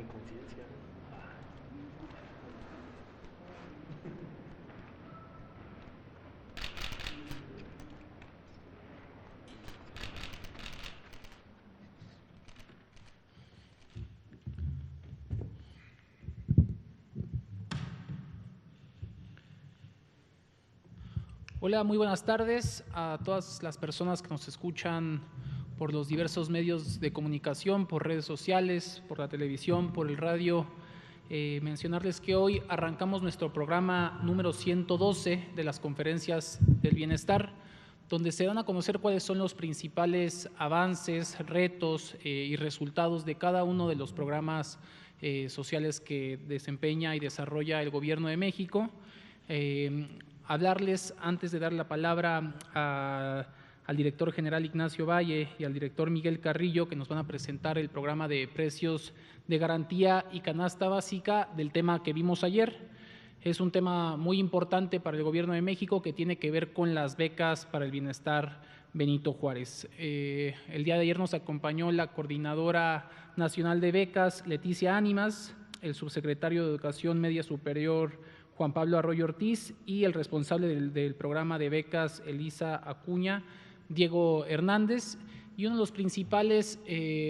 qué conciencia. Hola, muy buenas tardes a todas las personas que nos escuchan por los diversos medios de comunicación, por redes sociales, por la televisión, por el radio. Mencionarles que hoy arrancamos nuestro programa número 112 de las conferencias del bienestar, donde se dan a conocer cuáles son los principales avances, retos y resultados de cada uno de los programas sociales que desempeña y desarrolla el Gobierno de México. Hablarles, antes de dar la palabra al director general Ignacio Valle y al director Miguel Carrillo, que nos van a presentar el programa de precios de garantía y canasta básica del tema que vimos ayer. Es un tema muy importante para el Gobierno de México que tiene que ver con las becas para el bienestar Benito Juárez. El día de ayer nos acompañó la coordinadora nacional de becas, Leticia Ánimas, el subsecretario de Educación Media Superior, Juan Pablo Arroyo Ortiz, y el responsable del programa de becas, Elisa Acuña, Diego Hernández. Y uno de los principales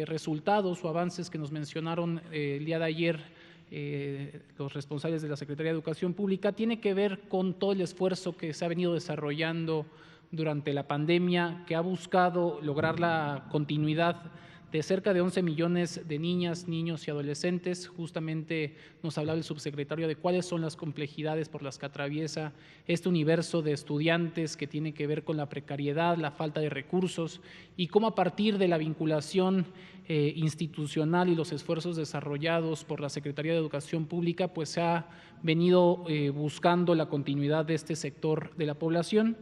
resultados o avances que nos mencionaron el día de ayer los responsables de la Secretaría de Educación Pública tiene que ver con todo el esfuerzo que se ha venido desarrollando durante la pandemia, que ha buscado lograr la continuidad de cerca de 11 millones de niñas, niños y adolescentes. Justamente nos hablaba el subsecretario de cuáles son las complejidades por las que atraviesa este universo de estudiantes que tiene que ver con la precariedad, la falta de recursos, y cómo a partir de la vinculación institucional y los esfuerzos desarrollados por la Secretaría de Educación Pública, pues se ha venido buscando la continuidad de este sector de la población.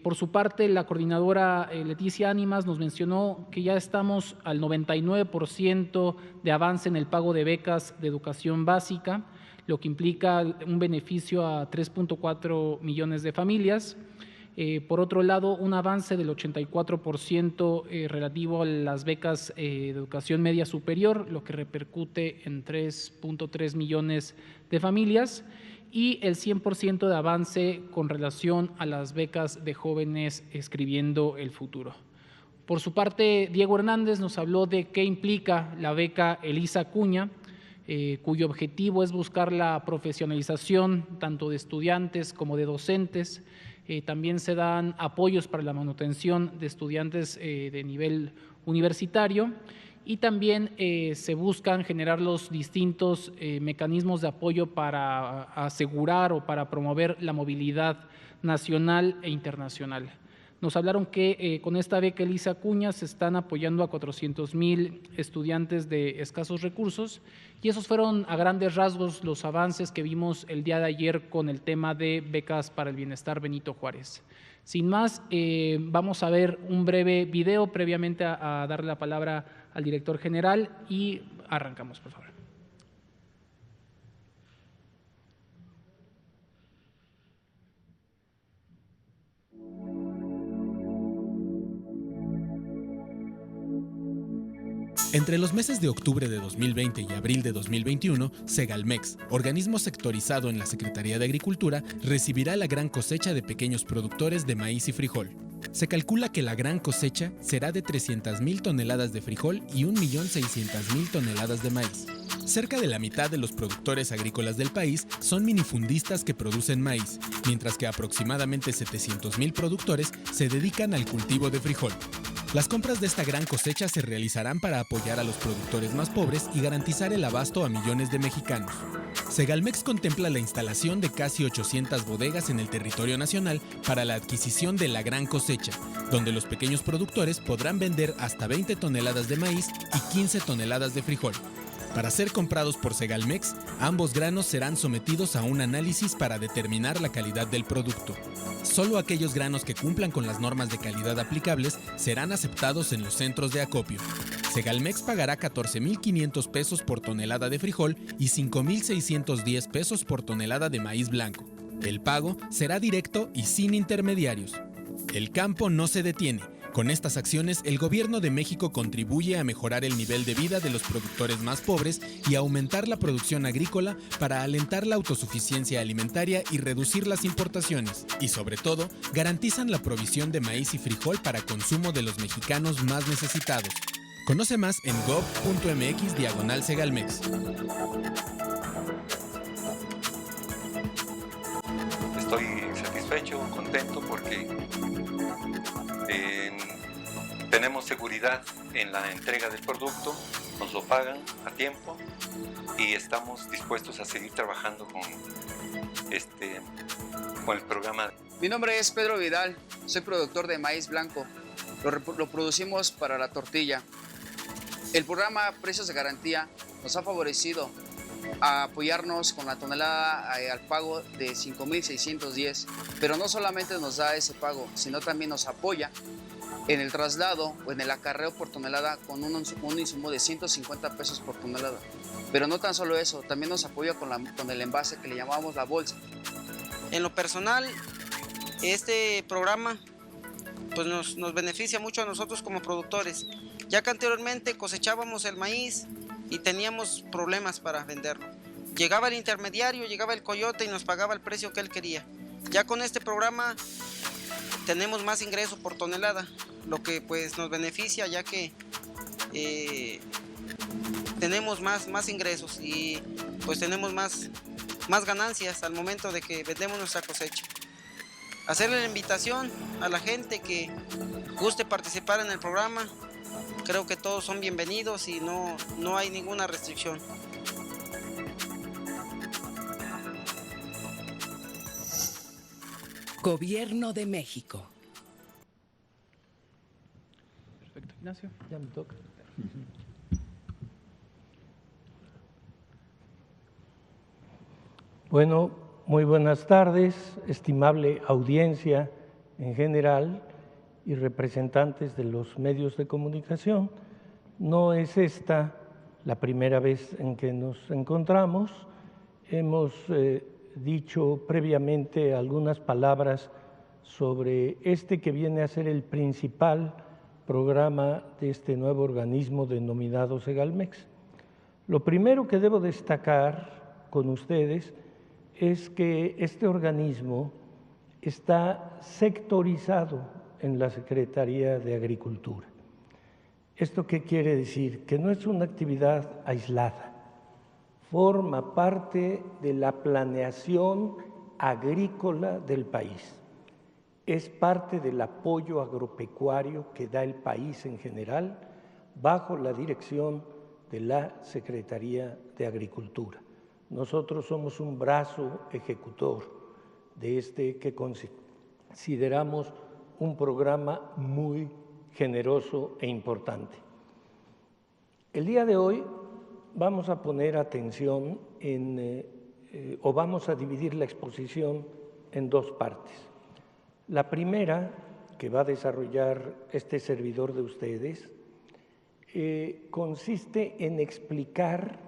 Por su parte, la coordinadora Leticia Ánimas nos mencionó que ya estamos al 99% de avance en el pago de becas de educación básica, lo que implica un beneficio a 3.4 millones de familias. Por otro lado, un avance del 84% relativo a las becas de educación media superior, lo que repercute en 3.3 millones de familias. Y el 100% de avance con relación a las becas de jóvenes escribiendo el futuro. Por su parte, Diego Hernández nos habló de qué implica la beca Elisa Acuña, cuyo objetivo es buscar la profesionalización tanto de estudiantes como de docentes. También se dan apoyos para la manutención de estudiantes de nivel universitario. Y también se buscan generar los distintos mecanismos de apoyo para asegurar o para promover la movilidad nacional e internacional. Nos hablaron que con esta beca Elisa Acuña se están apoyando a 400,000 estudiantes de escasos recursos, y esos fueron a grandes rasgos los avances que vimos el día de ayer con el tema de becas para el bienestar Benito Juárez. Sin más, vamos a ver un breve video previamente a darle la palabra al director general y arrancamos, por favor. Entre los meses de octubre de 2020 y abril de 2021, Segalmex, organismo sectorizado en la Secretaría de Agricultura, recibirá la gran cosecha de pequeños productores de maíz y frijol. Se calcula que la gran cosecha será de 300,000 toneladas de frijol y 1,600,000 toneladas de maíz. Cerca de la mitad de los productores agrícolas del país son minifundistas que producen maíz, mientras que aproximadamente 700,000 productores se dedican al cultivo de frijol. Las compras de esta gran cosecha se realizarán para apoyar a los productores más pobres y garantizar el abasto a millones de mexicanos. Segalmex contempla la instalación de casi 800 bodegas en el territorio nacional para la adquisición de la gran cosecha, donde los pequeños productores podrán vender hasta 20 toneladas de maíz y 15 toneladas de frijol. Para ser comprados por Segalmex, ambos granos serán sometidos a un análisis para determinar la calidad del producto. Solo aquellos granos que cumplan con las normas de calidad aplicables serán aceptados en los centros de acopio. Segalmex pagará 14,500 pesos por tonelada de frijol y 5,610 pesos por tonelada de maíz blanco. El pago será directo y sin intermediarios. El campo no se detiene. Con estas acciones, el Gobierno de México contribuye a mejorar el nivel de vida de los productores más pobres y a aumentar la producción agrícola para alentar la autosuficiencia alimentaria y reducir las importaciones. Y sobre todo, garantizan la provisión de maíz y frijol para consumo de los mexicanos más necesitados. Conoce más en gov.mx/Segalmex. Estoy satisfecho, contento porque tenemos seguridad en la entrega del producto, nos lo pagan a tiempo y estamos dispuestos a seguir trabajando con el programa. Mi nombre es Pedro Vidal, soy productor de maíz blanco, lo producimos para la tortilla. El programa Precios de Garantía nos ha favorecido a apoyarnos con la tonelada al pago de 5,610, pero no solamente nos da ese pago, sino también nos apoya en el traslado o en el acarreo por tonelada con un insumo de 150 pesos por tonelada. Pero no tan solo eso, también nos apoya con el envase que le llamamos la bolsa. En lo personal, este programa pues nos beneficia mucho a nosotros como productores, ya que anteriormente cosechábamos el maíz y teníamos problemas para venderlo. Llegaba el intermediario, llegaba el coyote y nos pagaba el precio que él quería. Ya con este programa tenemos más ingresos por tonelada, lo que pues nos beneficia, ya que tenemos más ingresos y pues tenemos más ganancias al momento de que vendemos nuestra cosecha. Hacerle la invitación a la gente que guste participar en el programa. Creo que todos son bienvenidos y no hay ninguna restricción. Gobierno de México. Perfecto, Ignacio. Ya me toca. Bueno, muy buenas tardes, estimable audiencia en general y representantes de los medios de comunicación. No es esta la primera vez en que nos encontramos. Hemos dicho previamente algunas palabras sobre este que viene a ser el principal programa de este nuevo organismo denominado Segalmex. Lo primero que debo destacar con ustedes es que este organismo está sectorizado en la Secretaría de Agricultura. ¿Esto qué quiere decir? Que no es una actividad aislada, forma parte de la planeación agrícola del país, es parte del apoyo agropecuario que da el país en general bajo la dirección de la Secretaría de Agricultura. Nosotros somos un brazo ejecutor de este que consideramos un programa muy generoso e importante. El día de hoy vamos a poner atención o vamos a dividir la exposición en dos partes. La primera, que va a desarrollar este servidor de ustedes, consiste en explicar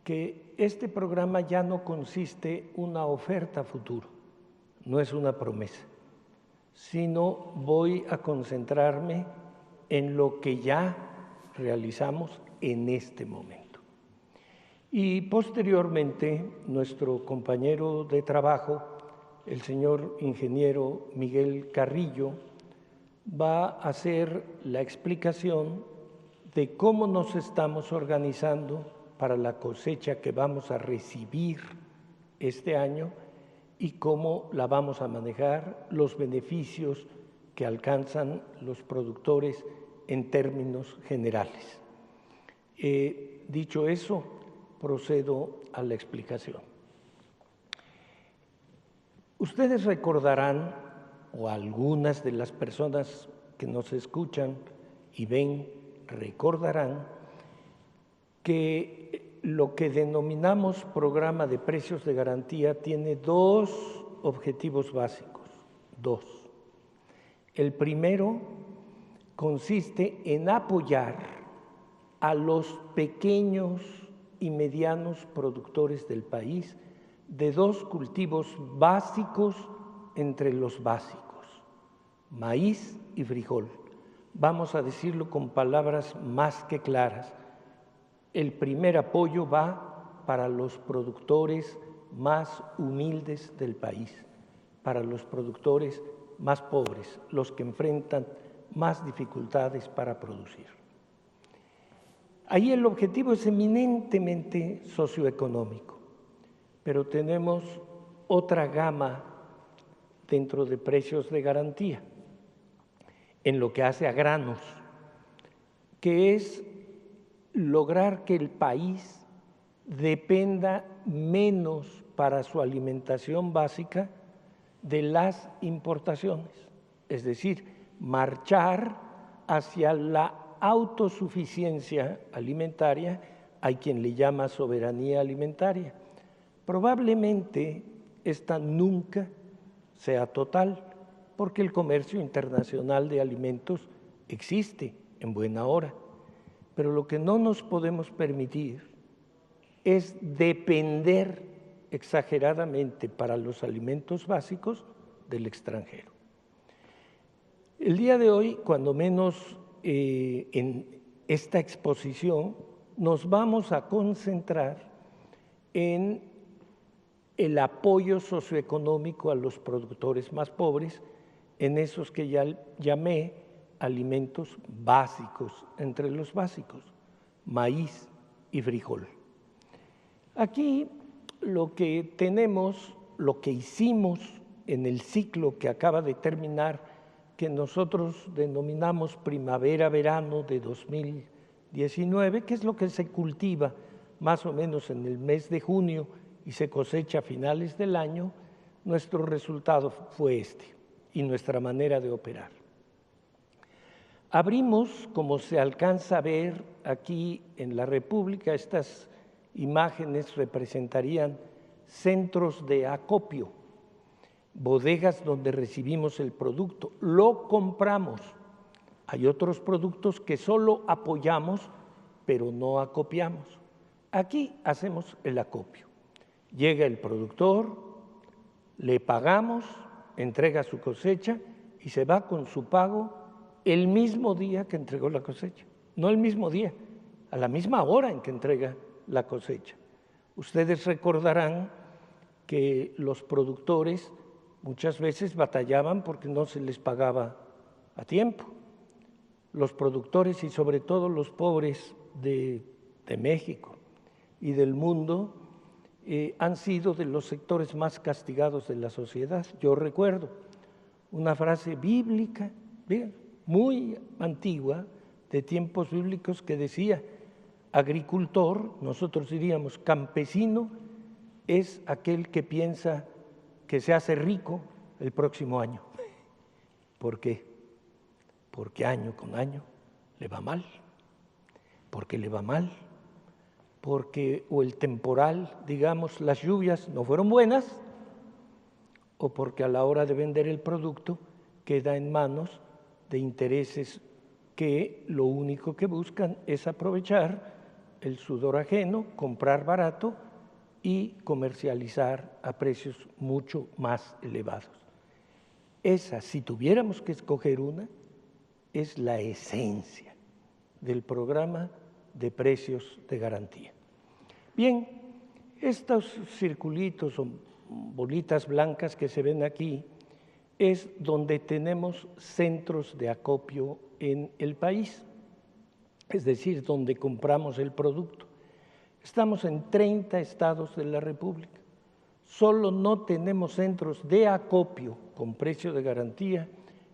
que este programa ya no consiste una oferta futuro, no es una promesa, sino voy a concentrarme en lo que ya realizamos en este momento. Y posteriormente, nuestro compañero de trabajo, el señor ingeniero Miguel Carrillo, va a hacer la explicación de cómo nos estamos organizando para la cosecha que vamos a recibir este año y cómo la vamos a manejar, los beneficios que alcanzan los productores en términos generales. Dicho eso, procedo a la explicación. Ustedes recordarán, o algunas de las personas que nos escuchan y ven recordarán, que lo que denominamos programa de precios de garantía tiene dos objetivos básicos, dos. El primero consiste en apoyar a los pequeños y medianos productores del país de dos cultivos básicos entre los básicos, maíz y frijol, vamos a decirlo con palabras más que claras. El primer apoyo va para los productores más humildes del país, para los productores más pobres, los que enfrentan más dificultades para producir. Ahí el objetivo es eminentemente socioeconómico, pero tenemos otra gama dentro de precios de garantía, en lo que hace a granos, que es lograr que el país dependa menos para su alimentación básica de las importaciones, es decir, marchar hacia la autosuficiencia alimentaria. Hay quien le llama soberanía alimentaria. Probablemente esta nunca sea total, porque el comercio internacional de alimentos existe en buena hora, pero lo que no nos podemos permitir es depender exageradamente para los alimentos básicos del extranjero. El día de hoy, cuando menos en esta exposición, nos vamos a concentrar en el apoyo socioeconómico a los productores más pobres, en esos que ya llamé alimentos básicos, entre los básicos, maíz y frijol. Aquí lo que tenemos, lo que hicimos en el ciclo que acaba de terminar, que nosotros denominamos primavera-verano de 2019, que es lo que se cultiva más o menos en el mes de junio y se cosecha a finales del año, nuestro resultado fue este y nuestra manera de operar. Abrimos, como se alcanza a ver aquí en la República, estas imágenes representarían centros de acopio, bodegas donde recibimos el producto, lo compramos. Hay otros productos que solo apoyamos, pero no acopiamos. Aquí hacemos el acopio. Llega el productor, le pagamos, entrega su cosecha y se va con su pago el mismo día que entregó la cosecha. No el mismo día, a la misma hora en que entrega la cosecha. Ustedes recordarán que los productores muchas veces batallaban porque no se les pagaba a tiempo. Los productores y sobre todo los pobres de México y del mundo han sido de los sectores más castigados de la sociedad. Yo recuerdo una frase bíblica, muy antigua, de tiempos bíblicos, que decía: agricultor, nosotros diríamos campesino, es aquel que piensa que se hace rico el próximo año. ¿Por qué? Porque año con año le va mal. ¿Por qué le va mal? Porque o el temporal, digamos, las lluvias no fueron buenas, o porque a la hora de vender el producto queda en manos de intereses que lo único que buscan es aprovechar el sudor ajeno, comprar barato y comercializar a precios mucho más elevados. Esa, si tuviéramos que escoger una, es la esencia del programa de precios de garantía. Bien, estos circulitos o bolitas blancas que se ven aquí es donde tenemos centros de acopio en el país, es decir, donde compramos el producto. Estamos en 30 estados de la República. Solo no tenemos centros de acopio con precio de garantía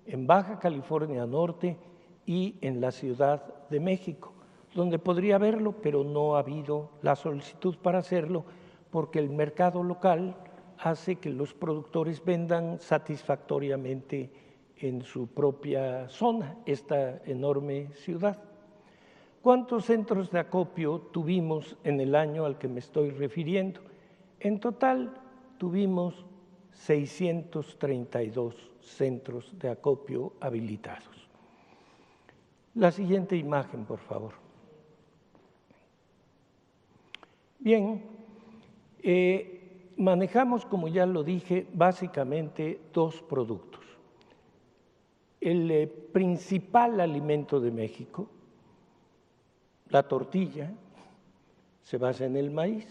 en Baja California Norte y en la Ciudad de México, donde podría haberlo, pero no ha habido la solicitud para hacerlo porque el mercado local hace que los productores vendan satisfactoriamente en su propia zona, esta enorme ciudad. ¿Cuántos centros de acopio tuvimos en el año al que me estoy refiriendo? En total tuvimos 632 centros de acopio habilitados. La siguiente imagen, por favor. Bien, manejamos, como ya lo dije, básicamente dos productos. el principal alimento de México, la tortilla, se basa en el maíz.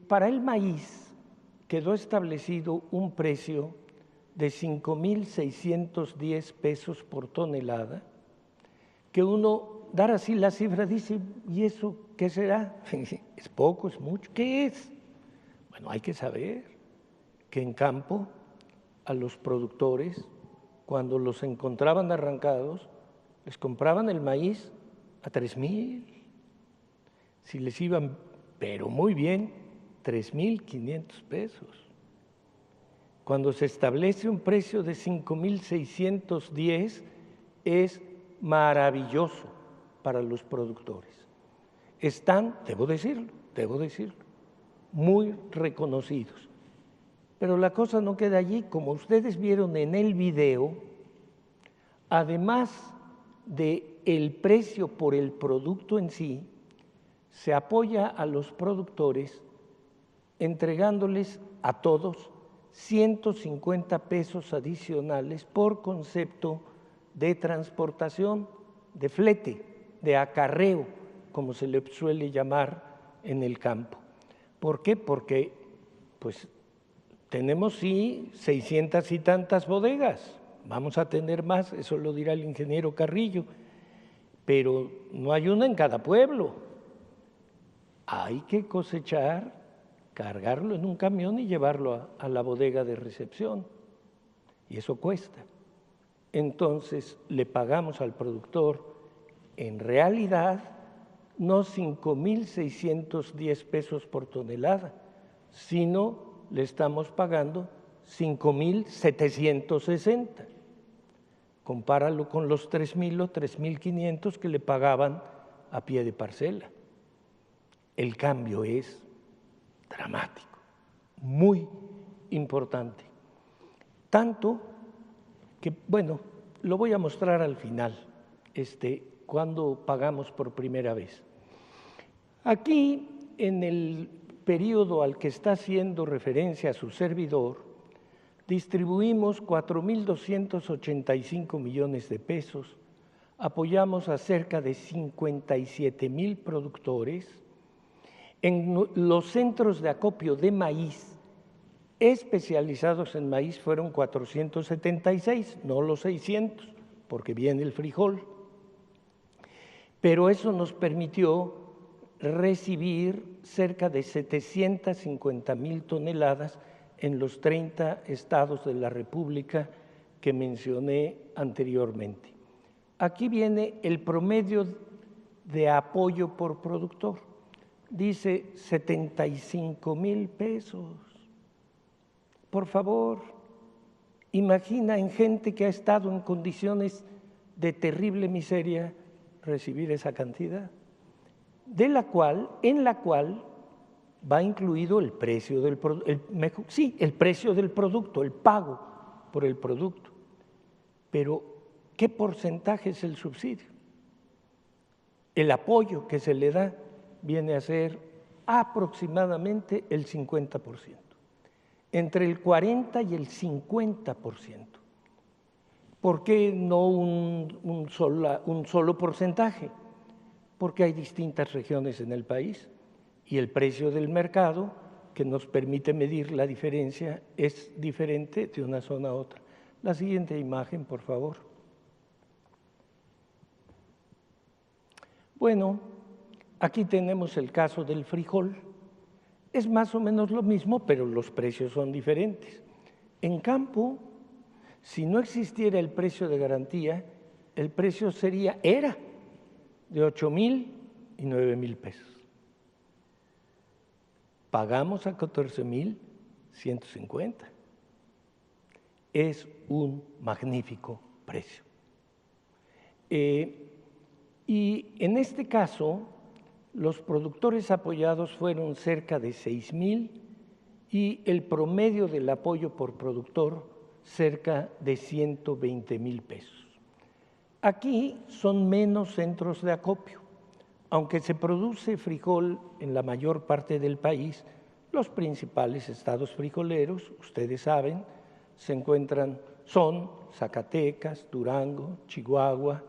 Para el maíz quedó establecido un precio de 5,610 pesos por tonelada, que uno, dar así la cifra, dice, ¿y eso qué será? ¿Es poco, es mucho? ¿Qué es? Bueno, hay que saber que en campo a los productores, cuando los encontraban arrancados, les compraban el maíz a 3,000. Si les iban, pero muy bien, 3,500 pesos. Cuando se establece un precio de 5,610, es maravilloso para los productores. Están, debo decirlo, muy reconocidos. Pero la cosa no queda allí. Como ustedes vieron en el video, además del precio por el producto en sí, se apoya a los productores entregándoles a todos 150 pesos adicionales por concepto de transportación, de flete, de acarreo, como se le suele llamar en el campo. ¿Por qué? Porque pues tenemos sí 600 y tantas bodegas, vamos a tener más, eso lo dirá el ingeniero Carrillo, pero no hay una en cada pueblo. Hay que cosechar, cargarlo en un camión y llevarlo a la bodega de recepción, y eso cuesta. Entonces le pagamos al productor en realidad no 5,610 pesos por tonelada, sino le estamos pagando 5,760. Compáralo con los 3,000 o 3,500 que le pagaban a pie de parcela. El cambio es dramático, muy importante. Tanto que, bueno, lo voy a mostrar al final, cuando pagamos por primera vez. Aquí, en el periodo al que está haciendo referencia su servidor, distribuimos 4,285 millones de pesos, apoyamos a cerca de 57,000 productores. En los centros de acopio de maíz especializados en maíz fueron 476, no los 600, porque viene el frijol. Pero eso nos permitió recibir cerca de 750,000 toneladas en los 30 estados de la República que mencioné anteriormente. Aquí viene el promedio de apoyo por productor. Dice 75,000 pesos. Por favor, imagina en gente que ha estado en condiciones de terrible miseria recibir esa cantidad, en la cual va incluido el precio del producto, el precio del producto, el pago por el producto. Pero, ¿qué porcentaje es el subsidio? El apoyo que se le da viene a ser aproximadamente el 50%, entre el 40 y el 50%. ¿Por qué no un solo porcentaje? Porque hay distintas regiones en el país y el precio del mercado que nos permite medir la diferencia es diferente de una zona a otra. La siguiente imagen, por favor. Bueno, aquí tenemos el caso del frijol. Es más o menos lo mismo, pero los precios son diferentes. En campo, si no existiera el precio de garantía, el precio era de 8,000 y 9,000 pesos. Pagamos a 14,150. Es un magnífico precio. Y en este caso, los productores apoyados fueron cerca de 6,000 y el promedio del apoyo por productor cerca de 120,000 pesos. Aquí son menos centros de acopio. Aunque se produce frijol en la mayor parte del país, los principales estados frijoleros, ustedes saben, son Zacatecas, Durango, Chihuahua,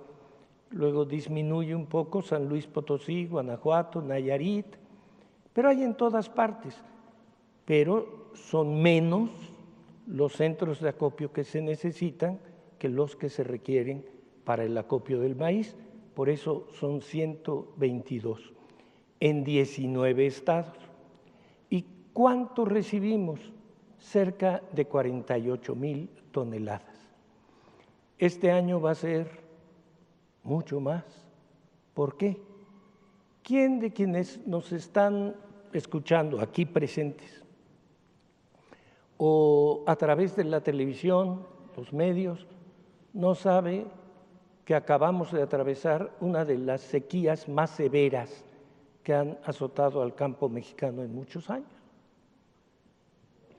luego disminuye un poco San Luis Potosí, Guanajuato, Nayarit, pero hay en todas partes, pero son menos los centros de acopio que se necesitan que los que se requieren para el acopio del maíz, por eso son 122 en 19 estados. ¿Y cuánto recibimos? Cerca de 48,000 toneladas. Este año va a ser mucho más. ¿Por qué? ¿Quién de quienes nos están escuchando aquí presentes o a través de la televisión, los medios, no sabe que acabamos de atravesar una de las sequías más severas que han azotado al campo mexicano en muchos años?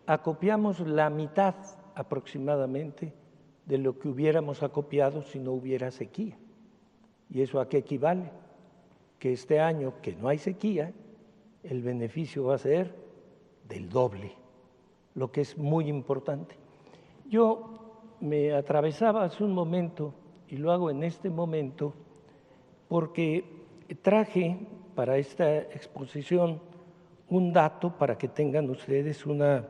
Acopiamos la mitad aproximadamente de lo que hubiéramos acopiado si no hubiera sequía. ¿Y eso a qué equivale? Que este año que no hay sequía, el beneficio va a ser del doble, lo que es muy importante. Yo me atravesaba hace un momento, y lo hago en este momento, porque traje para esta exposición un dato para que tengan ustedes una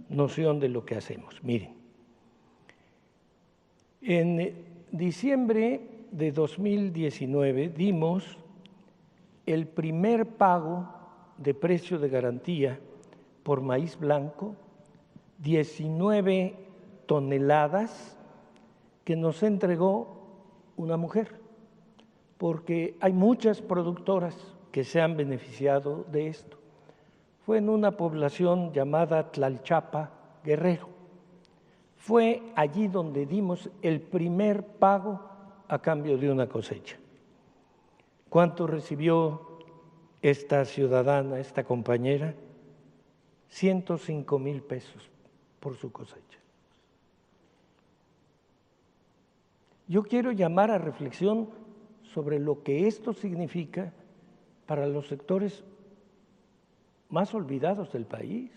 noción de lo que hacemos. Miren, en diciembre de 2019 dimos el primer pago de precio de garantía por maíz blanco, 19 toneladas que nos entregó una mujer, porque hay muchas productoras que se han beneficiado de esto. Fue en una población llamada Tlalchapa, Guerrero. Fue allí donde dimos el primer pago a cambio de una cosecha. ¿Cuánto recibió esta ciudadana, esta compañera? 105,000 pesos por su cosecha. Yo quiero llamar a reflexión sobre lo que esto significa para los sectores más olvidados del país.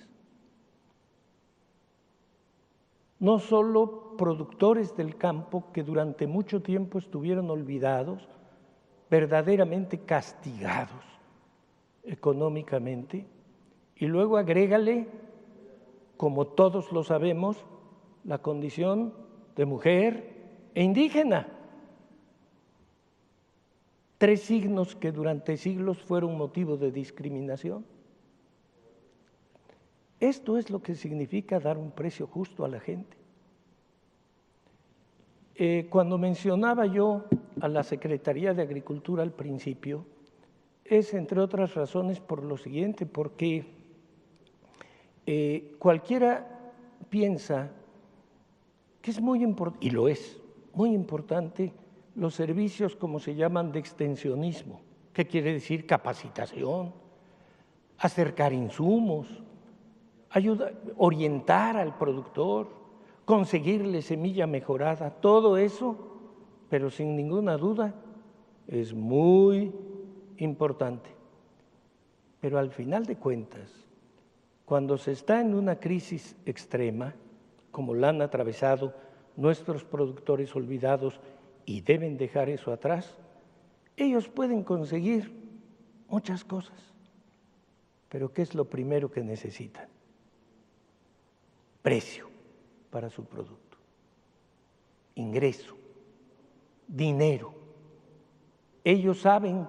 No solo productores del campo que durante mucho tiempo estuvieron olvidados, verdaderamente castigados económicamente, y luego agrégale, como todos lo sabemos, la condición de mujer e indígena. 3 signos que durante siglos fueron motivo de discriminación. Esto es lo que significa dar un precio justo a la gente. Cuando mencionaba yo a la Secretaría de Agricultura al principio, es entre otras razones por lo siguiente, porque cualquiera piensa que es muy importante, y lo es, muy importante, los servicios como se llaman de extensionismo, que quiere decir capacitación, acercar insumos, orientar al productor, conseguirle semilla mejorada, todo eso, pero sin ninguna duda es muy importante. Pero al final de cuentas, cuando se está en una crisis extrema, como la han atravesado nuestros productores olvidados y deben dejar eso atrás, ellos pueden conseguir muchas cosas, pero ¿qué es lo primero que necesitan? Precio para su producto, ingreso, dinero. Ellos saben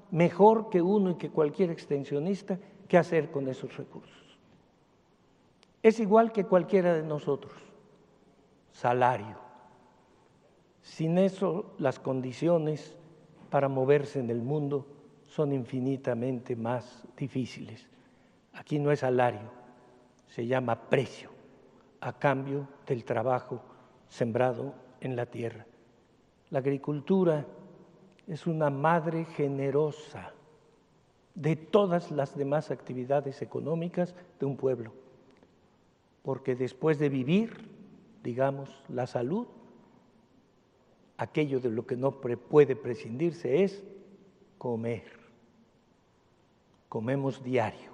mejor que uno y que cualquier extensionista qué hacer con esos recursos. Es igual que cualquiera de nosotros, salario. Sin eso, las condiciones para moverse en el mundo son infinitamente más difíciles. Aquí no es salario, se llama precio, a cambio del trabajo sembrado en la tierra. La agricultura es una madre generosa de todas las demás actividades económicas de un pueblo, porque después de vivir, digamos, la salud, aquello de lo que no puede prescindirse es comer. Comemos diario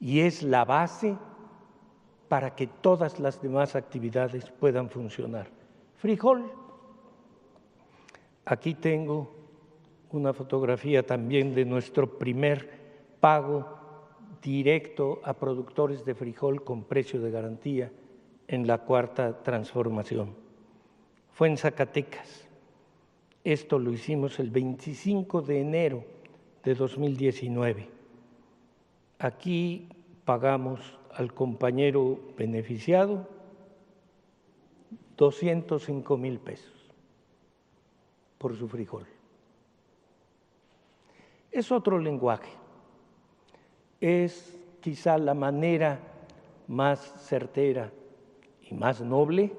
y es la base para que todas las demás actividades puedan funcionar. Frijol. Aquí tengo una fotografía también de nuestro primer pago directo a productores de frijol con precio de garantía en la Cuarta Transformación. Fue en Zacatecas. Esto lo hicimos el 25 de enero de 2019. Aquí pagamos al compañero beneficiado 205,000 pesos por su frijol. Es otro lenguaje, es quizá la manera más certera y más noble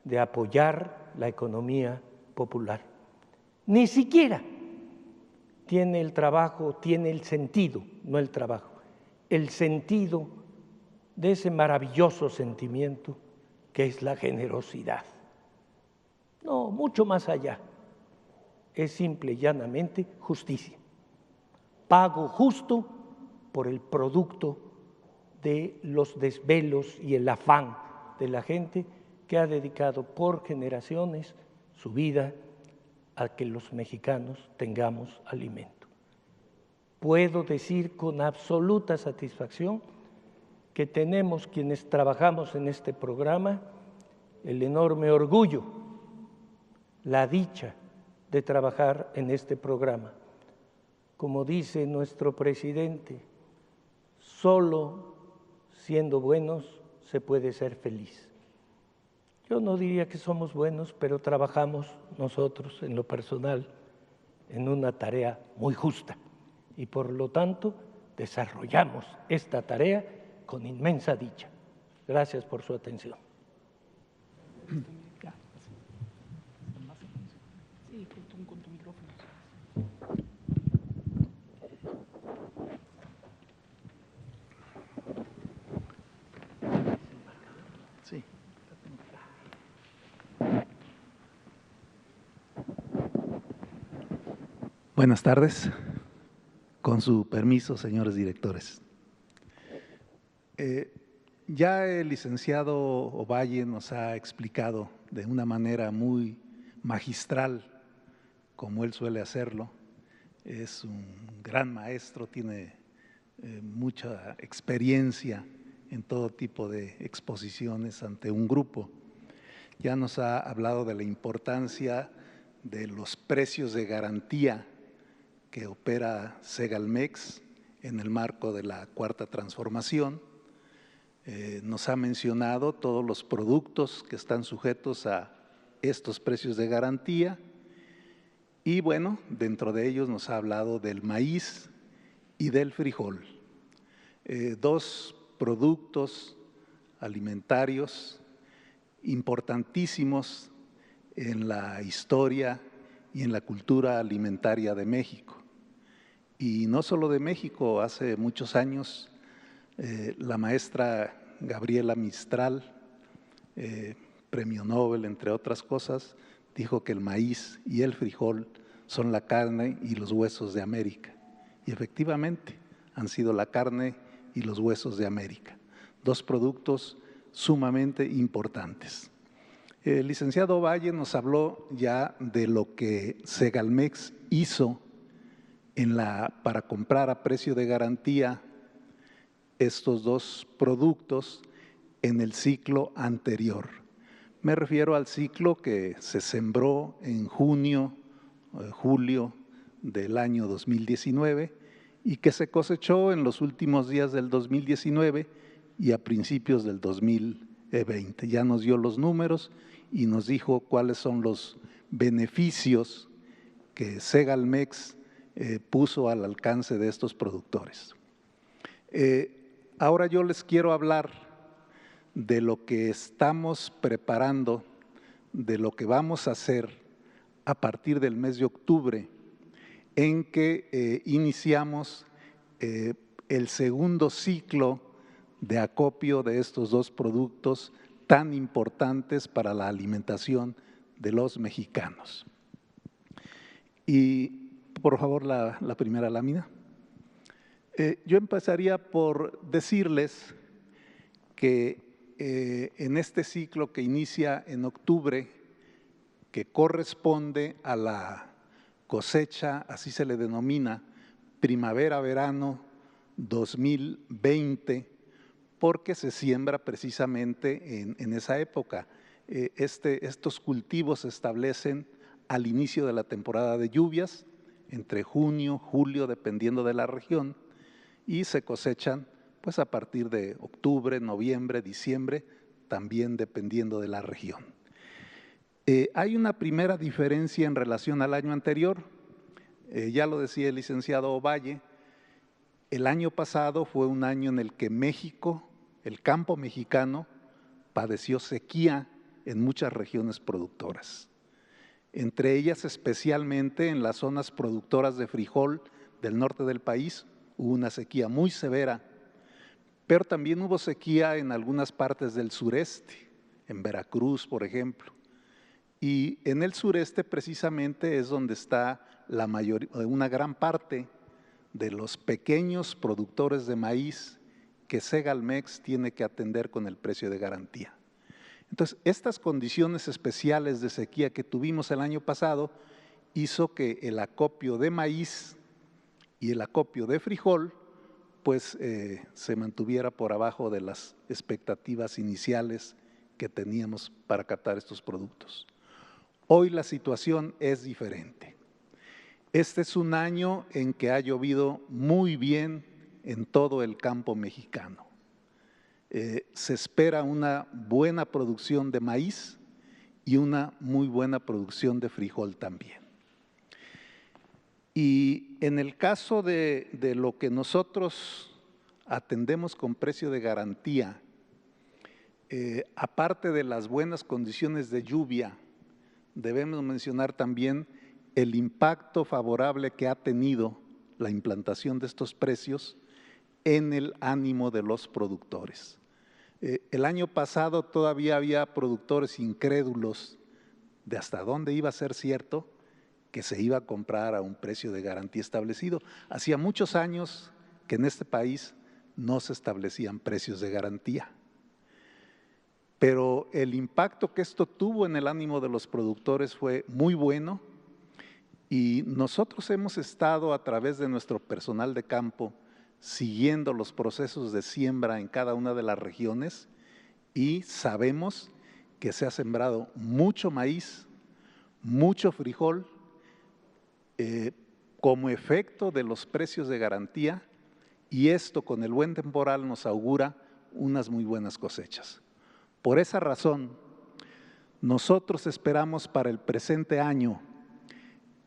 de apoyar la economía popular. Ni siquiera tiene el trabajo, tiene el sentido, no el trabajo, el sentido de ese maravilloso sentimiento que es la generosidad. No, mucho más allá. Es simple y llanamente justicia. Pago justo por el producto de los desvelos y el afán de la gente que ha dedicado por generaciones su vida a que los mexicanos tengamos alimento. Puedo decir con absoluta satisfacción que tenemos quienes trabajamos en este programa el enorme orgullo, la dicha de trabajar en este programa. Como dice nuestro presidente, solo siendo buenos se puede ser feliz. Yo no diría que somos buenos, pero trabajamos nosotros en lo personal en una tarea muy justa y por lo tanto desarrollamos esta tarea con inmensa dicha. Gracias por su atención. Buenas tardes. Con su permiso, señores directores. Ya el licenciado Ovalle nos ha explicado de una manera muy magistral, como él suele hacerlo. Es un gran maestro, tiene mucha experiencia en todo tipo de exposiciones ante un grupo. Ya nos ha hablado de la importancia de los precios de garantía que opera Segalmex en el marco de la Cuarta Transformación. Nos ha mencionado todos los productos que están sujetos a estos precios de garantía y bueno, dentro de ellos nos ha hablado del maíz y del frijol. Dos productos alimentarios importantísimos en la historia y en la cultura alimentaria de México. Y no solo de México, hace muchos años la maestra Gabriela Mistral, premio Nobel entre otras cosas, dijo que el maíz y el frijol son la carne y los huesos de América. Y efectivamente han sido la carne y los huesos de América, dos productos sumamente importantes. El licenciado Valle nos habló ya de lo que Segalmex hizo para comprar a precio de garantía estos dos productos en el ciclo anterior. Me refiero al ciclo que se sembró en junio, julio del año 2019 y que se cosechó en los últimos días del 2019 y a principios del 2020. Ya nos dio los números y nos dijo cuáles son los beneficios que Segalmex puso al alcance de estos productores. Ahora yo les quiero hablar de lo que estamos preparando, de lo que vamos a hacer a partir del mes de octubre, en que iniciamos el segundo ciclo de acopio de estos dos productos tan importantes para la alimentación de los mexicanos. Y por favor la primera lámina. Yo empezaría por decirles que en este ciclo que inicia en octubre, que corresponde a la cosecha, así se le denomina, primavera-verano 2020, porque se siembra precisamente en esa época. Estos cultivos se establecen al inicio de la temporada de lluvias, entre junio, julio, dependiendo de la región, y se cosechan pues a partir de octubre, noviembre, diciembre, también dependiendo de la región. Hay una primera diferencia en relación al año anterior, ya lo decía el licenciado Ovalle, el año pasado fue un año en el que México, el campo mexicano, padeció sequía en muchas regiones productoras, entre ellas especialmente en las zonas productoras de frijol del norte del país, hubo una sequía muy severa, pero también hubo sequía en algunas partes del sureste, en Veracruz, por ejemplo. Y en el sureste precisamente es donde está una gran parte de los pequeños productores de maíz que Segalmex tiene que atender con el precio de garantía. Entonces, estas condiciones especiales de sequía que tuvimos el año pasado hizo que el acopio de maíz y el acopio de frijol pues se mantuviera por abajo de las expectativas iniciales que teníamos para captar estos productos. Hoy la situación es diferente. Este es un año en que ha llovido muy bien en todo el campo mexicano. Se espera una buena producción de maíz y una muy buena producción de frijol también. Y en el caso de lo que nosotros atendemos con precio de garantía, aparte de las buenas condiciones de lluvia, debemos mencionar también el impacto favorable que ha tenido la implantación de estos precios en el ánimo de los productores. El año pasado todavía había productores incrédulos de hasta dónde iba a ser cierto que se iba a comprar a un precio de garantía establecido. Hacía muchos años que en este país no se establecían precios de garantía. Pero el impacto que esto tuvo en el ánimo de los productores fue muy bueno y nosotros hemos estado a través de nuestro personal de campo siguiendo los procesos de siembra en cada una de las regiones y sabemos que se ha sembrado mucho maíz, mucho frijol, como efecto de los precios de garantía y esto con el buen temporal nos augura unas muy buenas cosechas. Por esa razón, nosotros esperamos para el presente año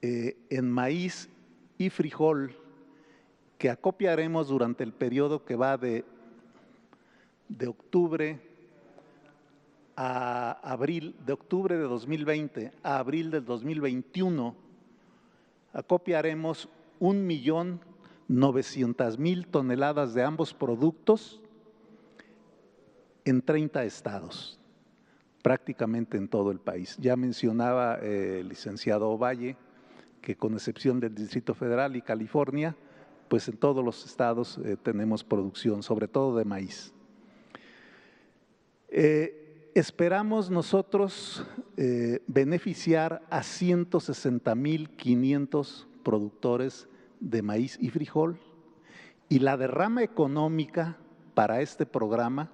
en maíz y frijol que acopiaremos durante el periodo que va de octubre a abril, de octubre de 2020 a abril del 2021, acopiaremos 1.900.000 toneladas de ambos productos en 30 estados, prácticamente en todo el país. Ya mencionaba el licenciado Ovalle que con excepción del Distrito Federal y California, pues en todos los estados tenemos producción, sobre todo de maíz. Esperamos nosotros beneficiar a 160.500 productores de maíz y frijol y la derrama económica para este programa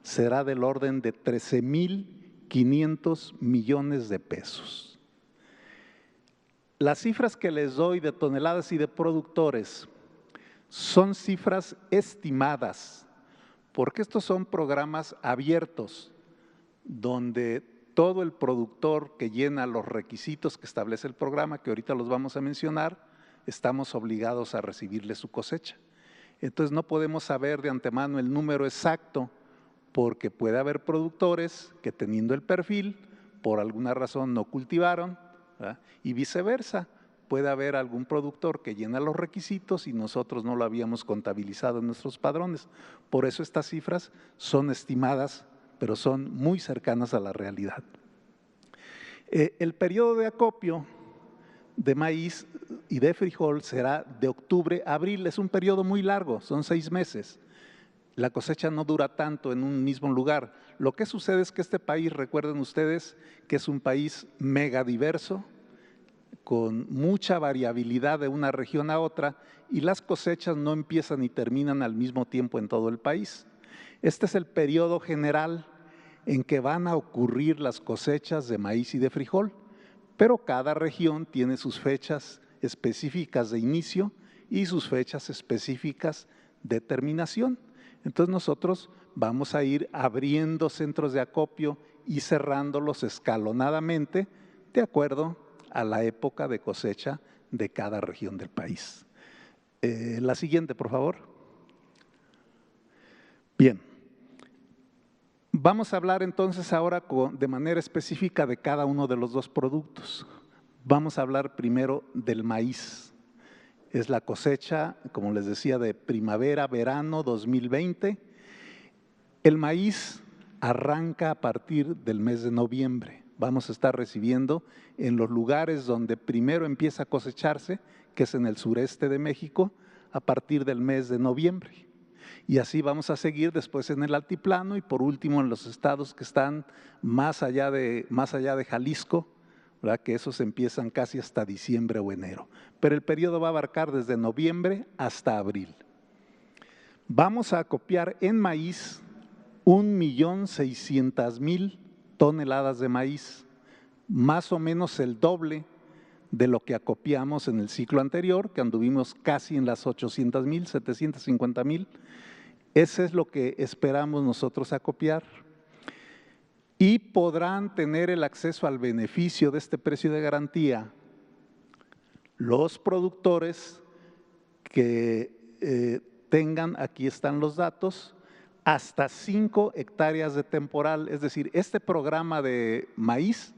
será del orden de 13.500 millones de pesos. Las cifras que les doy de toneladas y de productores son cifras estimadas, porque estos son programas abiertos, donde todo el productor que llena los requisitos que establece el programa, que ahorita los vamos a mencionar, estamos obligados a recibirle su cosecha. Entonces no podemos saber de antemano el número exacto, porque puede haber productores que teniendo el perfil, por alguna razón no cultivaron, ¿verdad? Y viceversa. Puede haber algún productor que llena los requisitos y nosotros no lo habíamos contabilizado en nuestros padrones. Por eso estas cifras son estimadas, pero son muy cercanas a la realidad. El periodo de acopio de maíz y de frijol será de octubre a abril. Es un periodo muy largo, son 6 meses. la cosecha no dura tanto en un mismo lugar. Lo que sucede es que este país, recuerden ustedes, que es un país megadiverso, con mucha variabilidad de una región a otra, y las cosechas no empiezan y terminan al mismo tiempo en todo el país. Este es el periodo general en que van a ocurrir las cosechas de maíz y de frijol, pero cada región tiene sus fechas específicas de inicio y sus fechas específicas de terminación. Entonces nosotros vamos a ir abriendo centros de acopio y cerrándolos escalonadamente de acuerdo a la época de cosecha de cada región del país. La siguiente, por favor. Bien, vamos a hablar entonces ahora de manera específica de cada uno de los dos productos. Vamos a hablar primero del maíz. Es la cosecha, como les decía, de primavera-verano 2020. El maíz arranca a partir del mes de noviembre. Vamos a estar recibiendo en los lugares donde primero empieza a cosecharse, que es en el sureste de México, a partir del mes de noviembre. Y así vamos a seguir después en el altiplano y por último en los estados que están más allá de Jalisco, ¿verdad? Que esos empiezan casi hasta diciembre o enero. Pero el periodo va a abarcar desde noviembre hasta abril. Vamos a acopiar en maíz 1.600.000 toneladas de maíz, más o menos el doble de lo que acopiamos en el ciclo anterior, que anduvimos casi en las 800.000, 750.000. Ese es lo que esperamos nosotros acopiar. Y podrán tener el acceso al beneficio de este precio de garantía los productores que tengan, aquí están los datos, hasta 5 hectáreas de temporal. Es decir, este programa de maíz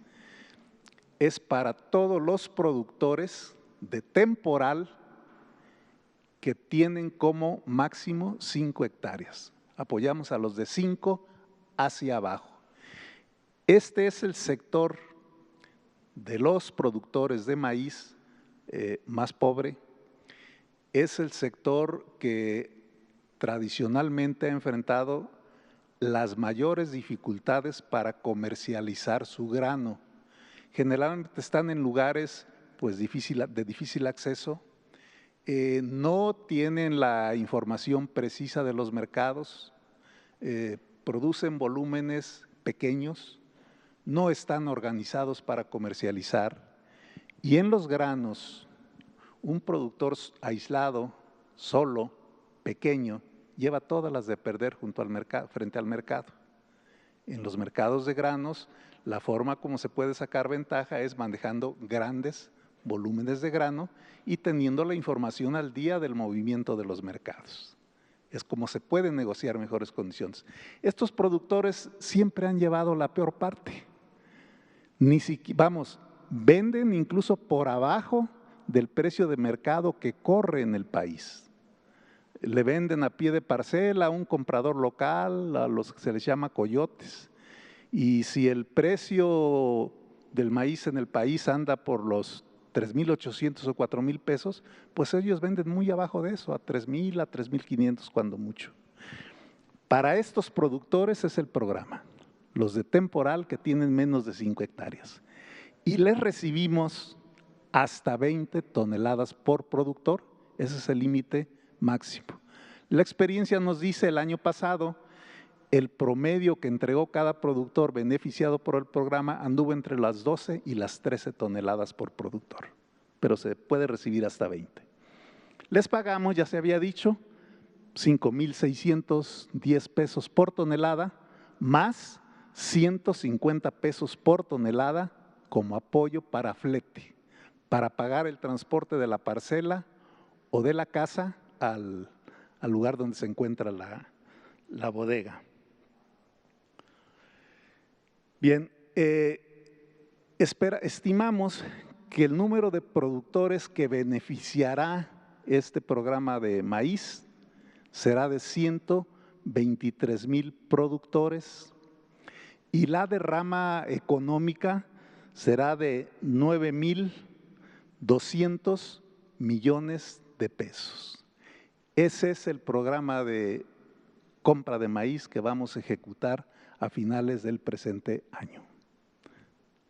es para todos los productores de temporal que tienen como máximo 5 hectáreas. Apoyamos a los de 5 hacia abajo. Este es el sector de los productores de maíz más pobre. Es el sector que tradicionalmente ha enfrentado las mayores dificultades para comercializar su grano. Generalmente están en lugares pues, de difícil acceso, no tienen la información precisa de los mercados, producen volúmenes pequeños, no están organizados para comercializar y en los granos un productor aislado, solo, pequeño, lleva todas las de perder frente al mercado. En los mercados de granos, la forma como se puede sacar ventaja es manejando grandes volúmenes de grano y teniendo la información al día del movimiento de los mercados. Es como se pueden negociar mejores condiciones. Estos productores siempre han llevado la peor parte. Venden incluso por abajo del precio de mercado que corre en el país. Le venden a pie de parcela a un comprador local, a los que se les llama coyotes. Y si el precio del maíz en el país anda por los 3,800 o 4,000 pesos, pues ellos venden muy abajo de eso, a 3,000, a 3,500 cuando mucho. Para estos productores es el programa, los de temporal que tienen menos de 5 hectáreas. Y les recibimos hasta 20 toneladas por productor, ese es el límite máximo. La experiencia nos dice el año pasado, el promedio que entregó cada productor beneficiado por el programa anduvo entre las 12 y las 13 toneladas por productor, pero se puede recibir hasta 20. Les pagamos, ya se había dicho, 5,610 pesos por tonelada, más 150 pesos por tonelada como apoyo para flete, para pagar el transporte de la parcela o de la casa al lugar donde se encuentra la bodega. Bien, estimamos que el número de productores que beneficiará este programa de maíz será de 123,000 productores y la derrama económica será de 9,200 millones de pesos. Ese es el programa de compra de maíz que vamos a ejecutar a finales del presente año.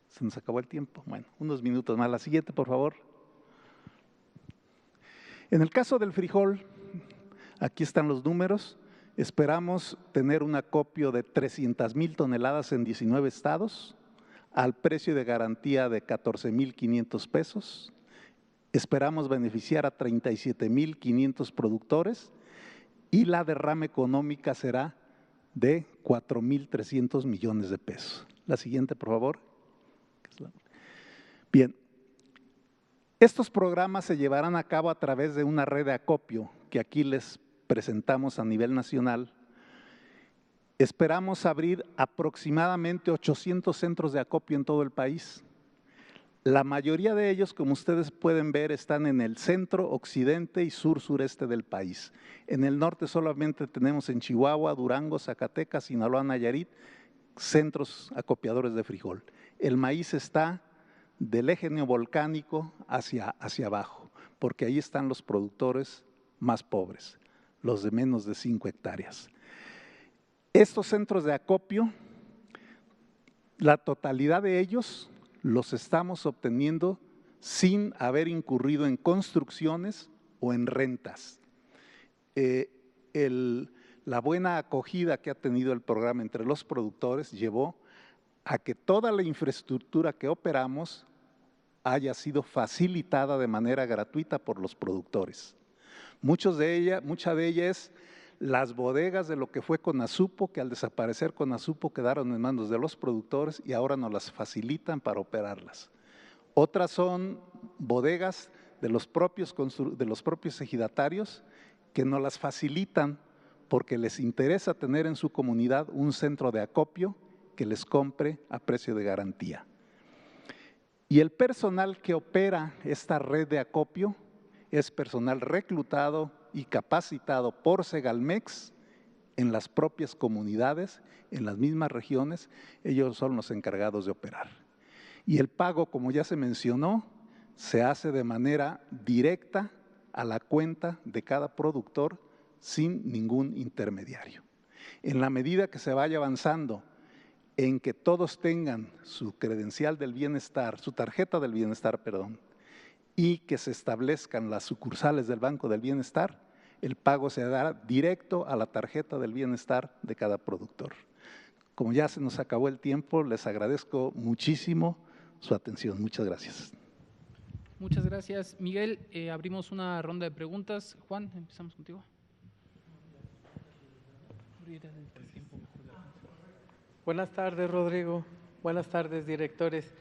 Se nos acabó el tiempo. Bueno, unos minutos más. La siguiente, por favor. En el caso del frijol, aquí están los números. Esperamos tener un acopio de 300,000 toneladas en 19 estados, al precio de garantía de 14,500 pesos. Esperamos beneficiar a 37,500 productores y la derrama económica será de 4,300 millones de pesos. La siguiente, por favor. Bien, estos programas se llevarán a cabo a través de una red de acopio que aquí les presentamos a nivel nacional. Esperamos abrir aproximadamente 800 centros de acopio en todo el país. La mayoría de ellos, como ustedes pueden ver, están en el centro, occidente y sur-sureste del país. En el norte solamente tenemos en Chihuahua, Durango, Zacatecas, Sinaloa, Nayarit, centros acopiadores de frijol. El maíz está del eje neovolcánico hacia abajo, porque ahí están los productores más pobres, los de menos de 5 hectáreas. Estos centros de acopio, la totalidad de ellos los estamos obteniendo sin haber incurrido en construcciones o en rentas. La buena acogida que ha tenido el programa entre los productores llevó a que toda la infraestructura que operamos haya sido facilitada de manera gratuita por los productores. Mucha de ella es las bodegas de lo que fue Conasupo, que al desaparecer Conasupo quedaron en manos de los productores y ahora nos las facilitan para operarlas. Otras son bodegas de los propios ejidatarios que nos las facilitan porque les interesa tener en su comunidad un centro de acopio que les compre a precio de garantía. Y el personal que opera esta red de acopio es personal reclutado y capacitado por Segalmex en las propias comunidades, en las mismas regiones, ellos son los encargados de operar. Y el pago, como ya se mencionó, se hace de manera directa a la cuenta de cada productor sin ningún intermediario. En la medida que se vaya avanzando en que todos tengan su credencial del bienestar, su tarjeta del bienestar, perdón, y que se establezcan las sucursales del Banco del Bienestar, el pago se dará directo a la tarjeta del bienestar de cada productor. Como ya se nos acabó el tiempo, les agradezco muchísimo su atención. Muchas gracias. Muchas gracias, Miguel. Abrimos una ronda de preguntas. Juan, empezamos contigo. Buenas tardes, Rodrigo. Buenas tardes, directores.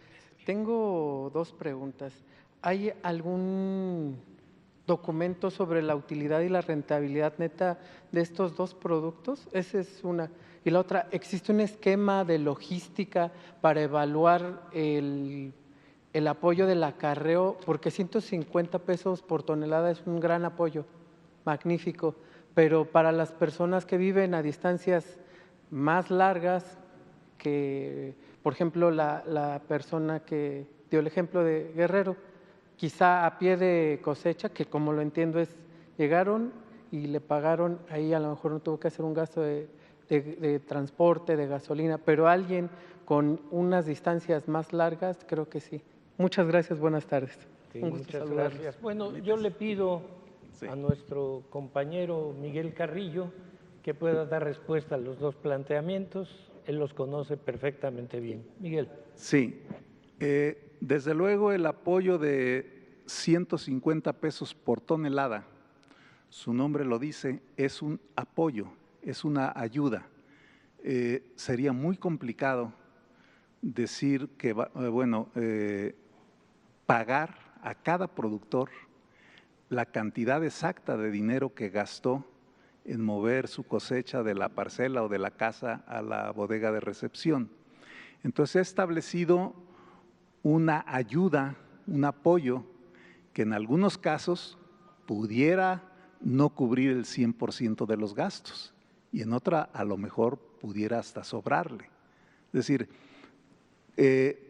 Tengo dos preguntas. ¿Hay algún documento sobre la utilidad y la rentabilidad neta de estos dos productos? Esa es una. Y la otra, ¿existe un esquema de logística para evaluar el apoyo del acarreo? Porque 150 pesos por tonelada es un gran apoyo, magnífico, pero para las personas que viven a distancias más largas, que por ejemplo la persona que dio el ejemplo de Guerrero, quizá a pie de cosecha, que como lo entiendo es, llegaron y le pagaron, ahí a lo mejor no tuvo que hacer un gasto de transporte, de gasolina, pero alguien con unas distancias más largas, creo que sí. Muchas gracias, buenas tardes. Sí, un gusto muchas saludarlos. gracias. Bueno, yo le pido a nuestro compañero Miguel Carrillo que pueda dar respuesta a los dos planteamientos. Él los conoce perfectamente bien. Miguel. Sí, desde luego el apoyo de 150 pesos por tonelada, su nombre lo dice, es un apoyo, es una ayuda. Sería muy complicado decir que, pagar a cada productor la cantidad exacta de dinero que gastó en mover su cosecha de la parcela o de la casa a la bodega de recepción. Entonces he establecido una ayuda, un apoyo que en algunos casos pudiera no cubrir el 100% de los gastos y en otra a lo mejor pudiera hasta sobrarle. Es decir,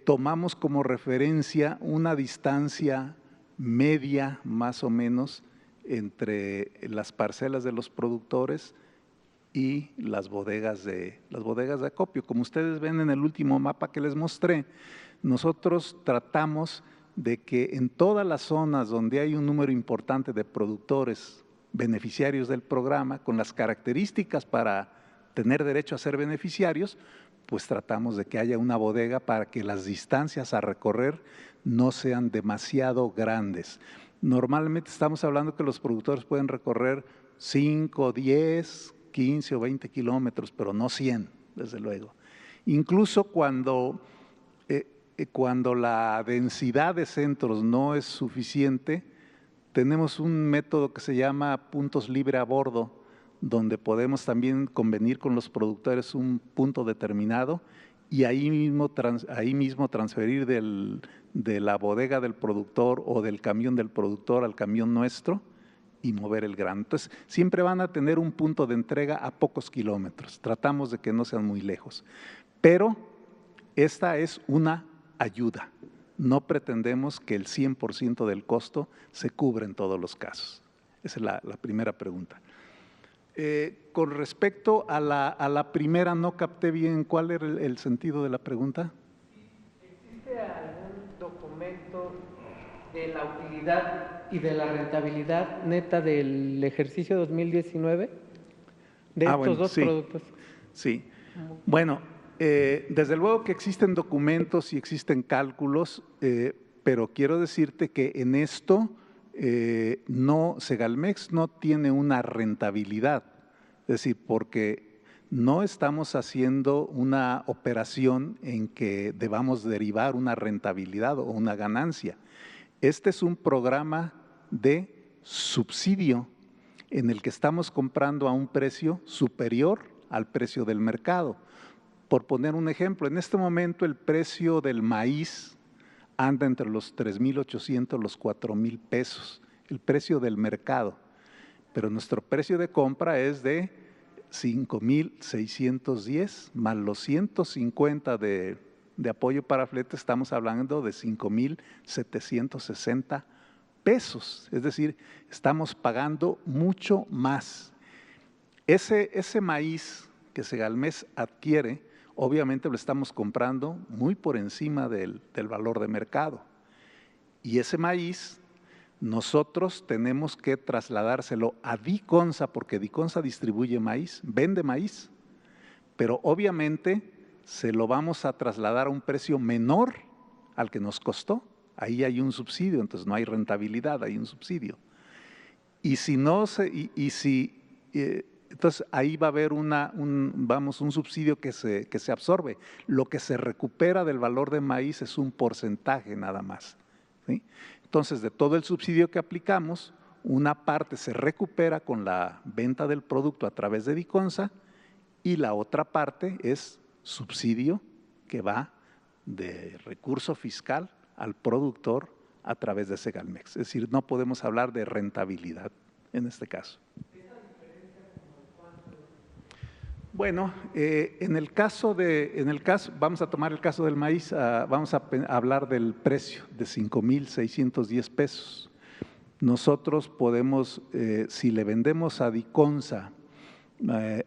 tomamos como referencia una distancia media más o menos entre las parcelas de los productores y las bodegas de acopio. Como ustedes ven en el último mapa que les mostré, nosotros tratamos de que en todas las zonas donde hay un número importante de productores beneficiarios del programa, con las características para tener derecho a ser beneficiarios, pues tratamos de que haya una bodega para que las distancias a recorrer no sean demasiado grandes. Normalmente estamos hablando que los productores pueden recorrer 5, 10, 15 o 20 kilómetros, pero no 100, desde luego. Incluso cuando la densidad de centros no es suficiente, tenemos un método que se llama puntos libre a bordo, donde podemos también convenir con los productores un punto determinado y ahí mismo transferir de la bodega del productor o del camión del productor al camión nuestro y mover el grano. Entonces, siempre van a tener un punto de entrega a pocos kilómetros. Tratamos de que no sean muy lejos. Pero esta es una ayuda. No pretendemos que el 100% del costo se cubra en todos los casos. Esa es la primera pregunta. Con respecto a la primera, no capté bien cuál era el sentido de la pregunta. ¿Existe algún documento de la utilidad y de la rentabilidad neta del ejercicio 2019 de estos dos productos? Sí. Bueno, desde luego que existen documentos y existen cálculos, pero quiero decirte que en esto Segalmex no tiene una rentabilidad, es decir, porque no estamos haciendo una operación en que debamos derivar una rentabilidad o una ganancia. Este es un programa de subsidio en el que estamos comprando a un precio superior al precio del mercado. Por poner un ejemplo, en este momento el precio del maíz anda entre los 3,800 y los 4,000 pesos, el precio del mercado, pero nuestro precio de compra es de 5,610 más los 150 de apoyo para flete, estamos hablando de 5,760 pesos, es decir, estamos pagando mucho más. Ese maíz que Segalmex adquiere, obviamente lo estamos comprando muy por encima del valor de mercado. Y ese maíz nosotros tenemos que trasladárselo a Diconsa, porque Diconsa distribuye maíz, vende maíz, pero obviamente se lo vamos a trasladar a un precio menor al que nos costó. Ahí hay un subsidio, entonces no hay rentabilidad, hay un subsidio. Y si no entonces ahí va a haber un subsidio que se absorbe. Lo que se recupera del valor de maíz es un porcentaje nada más, ¿sí? Entonces, de todo el subsidio que aplicamos, una parte se recupera con la venta del producto a través de Diconsa y la otra parte es subsidio que va de recurso fiscal al productor a través de Segalmex. Es decir, no podemos hablar de rentabilidad en este caso. Bueno, vamos a tomar el caso del maíz, vamos a hablar del precio de 5,610 pesos. Nosotros podemos, si le vendemos a Diconsa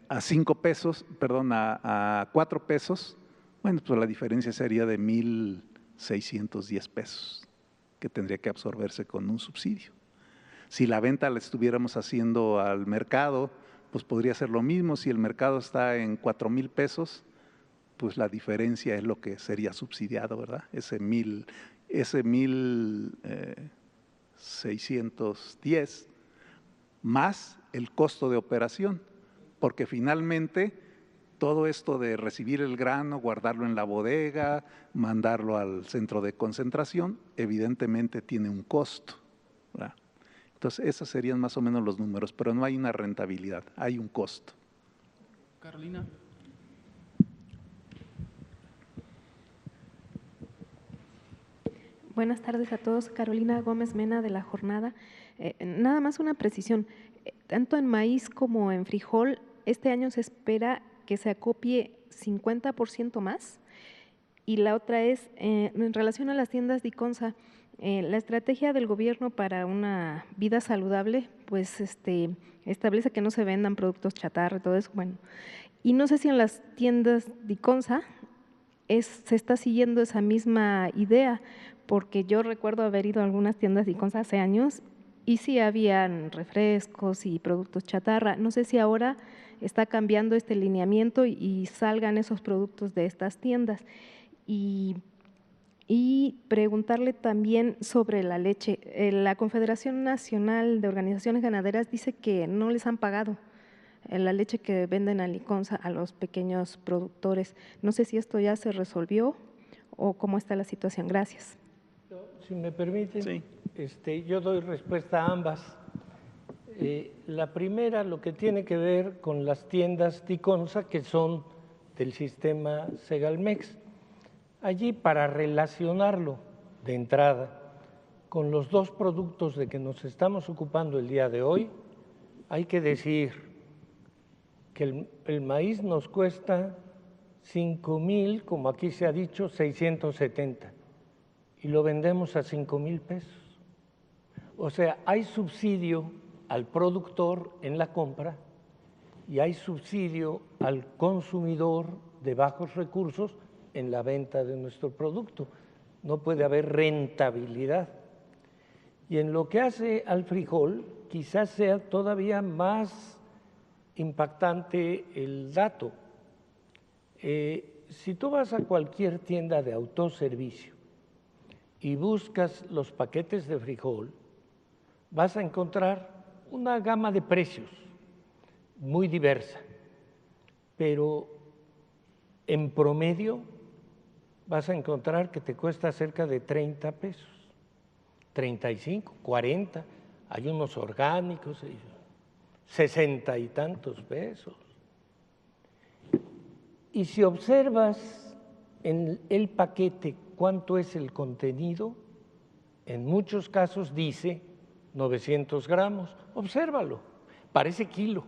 a 5 pesos, perdón, a 4 pesos, bueno, pues la diferencia sería de 1,610 pesos, que tendría que absorberse con un subsidio. Si la venta la estuviéramos haciendo al mercado, pues podría ser lo mismo. Si el mercado está en 4,000 pesos, pues la diferencia es lo que sería subsidiado, ¿verdad? Ese 1,610 más el costo de operación, porque finalmente todo esto de recibir el grano, guardarlo en la bodega, mandarlo al centro de concentración, evidentemente tiene un costo, ¿verdad? Entonces, esos serían más o menos los números, pero no hay una rentabilidad, hay un costo. Carolina. Buenas tardes a todos. Carolina Gómez Mena de La Jornada. Nada más una precisión. Tanto en maíz como en frijol, este año se espera que se acopie 50% más. Y la otra es, en relación a las tiendas Diconsa, La estrategia del gobierno para una vida saludable, pues establece que no se vendan productos chatarra y todo eso, bueno. Y no sé si en las tiendas Diconsa se está siguiendo esa misma idea, porque yo recuerdo haber ido a algunas tiendas Diconsa hace años y sí habían refrescos y productos chatarra. No sé si ahora está cambiando este lineamiento y salgan esos productos de estas tiendas. Y preguntarle también sobre la leche. La Confederación Nacional de Organizaciones Ganaderas dice que no les han pagado la leche que venden a Diconsa a los pequeños productores. No sé si esto ya se resolvió o cómo está la situación. Gracias. Si me permiten, sí. Yo doy respuesta a ambas. La primera, lo que tiene que ver con las tiendas Diconsa, que son del sistema Segalmex. Allí, para relacionarlo de entrada con los dos productos de que nos estamos ocupando el día de hoy, hay que decir que el maíz nos cuesta 5,000, como aquí se ha dicho, 670, y lo vendemos a 5,000 pesos. O sea, hay subsidio al productor en la compra y hay subsidio al consumidor de bajos recursos en la venta de nuestro producto. No puede haber rentabilidad. Y en lo que hace al frijol, quizás sea todavía más impactante el dato. Si tú vas a cualquier tienda de autoservicio y buscas los paquetes de frijol, vas a encontrar una gama de precios muy diversa, pero en promedio vas a encontrar que te cuesta cerca de 30 pesos, 35, 40, hay unos orgánicos, 60 y tantos pesos. Y si observas en el paquete cuánto es el contenido, en muchos casos dice 900 gramos, obsérvalo, parece kilo,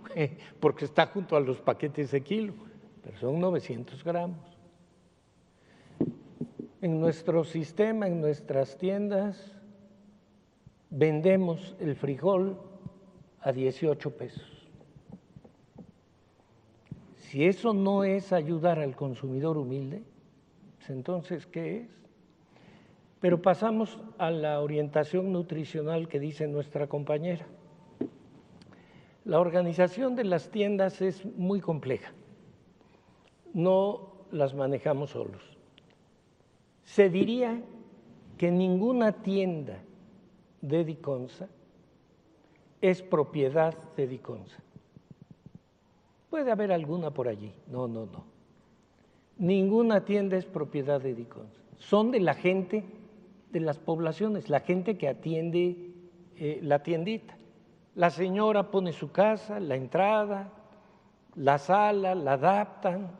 porque está junto a los paquetes de kilo, pero son 900 gramos. En nuestro sistema, en nuestras tiendas, vendemos el frijol a 18 pesos. Si eso no es ayudar al consumidor humilde, pues entonces, ¿qué es? Pero pasamos a la orientación nutricional que dice nuestra compañera. La organización de las tiendas es muy compleja. No las manejamos solos. Se diría que ninguna tienda de Diconsa es propiedad de Diconsa. Puede haber alguna por allí. No. Ninguna tienda es propiedad de Diconsa. Son de la gente de las poblaciones, la gente que atiende la tiendita. La señora pone su casa, la entrada, la sala, la adaptan,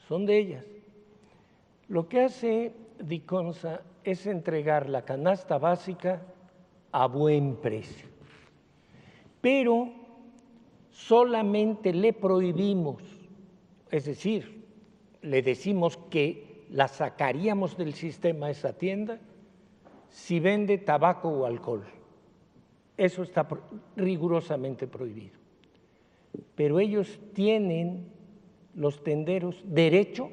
son de ellas. Lo que hace Diconsa es entregar la canasta básica a buen precio, pero solamente le prohibimos, es decir, le decimos que la sacaríamos del sistema a esa tienda si vende tabaco o alcohol. Eso está rigurosamente prohibido. Pero ellos tienen, los tenderos, derecho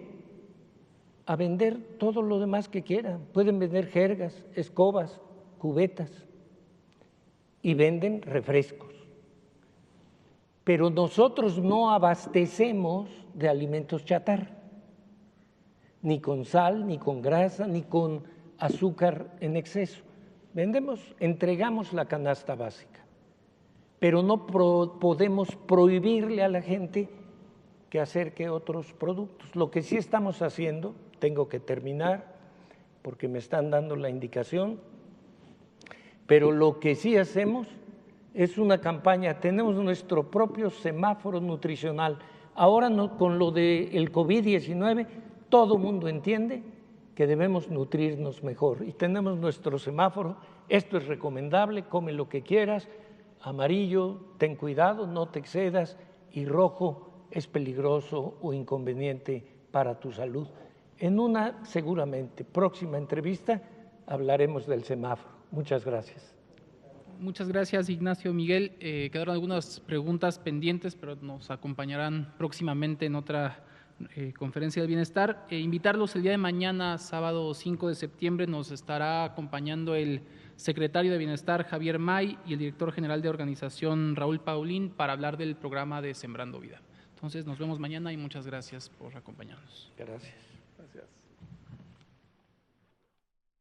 a vender todo lo demás que quieran. Pueden vender jergas, escobas, cubetas y venden refrescos. Pero nosotros no abastecemos de alimentos chatarra, ni con sal, ni con grasa, ni con azúcar en exceso. Entregamos la canasta básica, pero no podemos prohibirle a la gente que acerque otros productos. Lo que sí estamos haciendo, tengo que terminar porque me están dando la indicación, pero lo que sí hacemos es una campaña, tenemos nuestro propio semáforo nutricional. Ahora con lo del COVID-19, todo mundo entiende que debemos nutrirnos mejor y tenemos nuestro semáforo, esto es recomendable, come lo que quieras, amarillo, ten cuidado, no te excedas, y rojo, es peligroso o inconveniente para tu salud. En una seguramente próxima entrevista hablaremos del semáforo. Muchas gracias. Muchas gracias, Ignacio. Miguel, quedaron algunas preguntas pendientes, pero nos acompañarán próximamente en otra conferencia del bienestar. Invitarlos el día de mañana, sábado 5 de septiembre, nos estará acompañando el secretario de Bienestar, Javier May, y el director general de organización, Raúl Paulín, para hablar del programa de Sembrando Vida. Entonces, nos vemos mañana y muchas gracias por acompañarnos. Gracias. Gracias.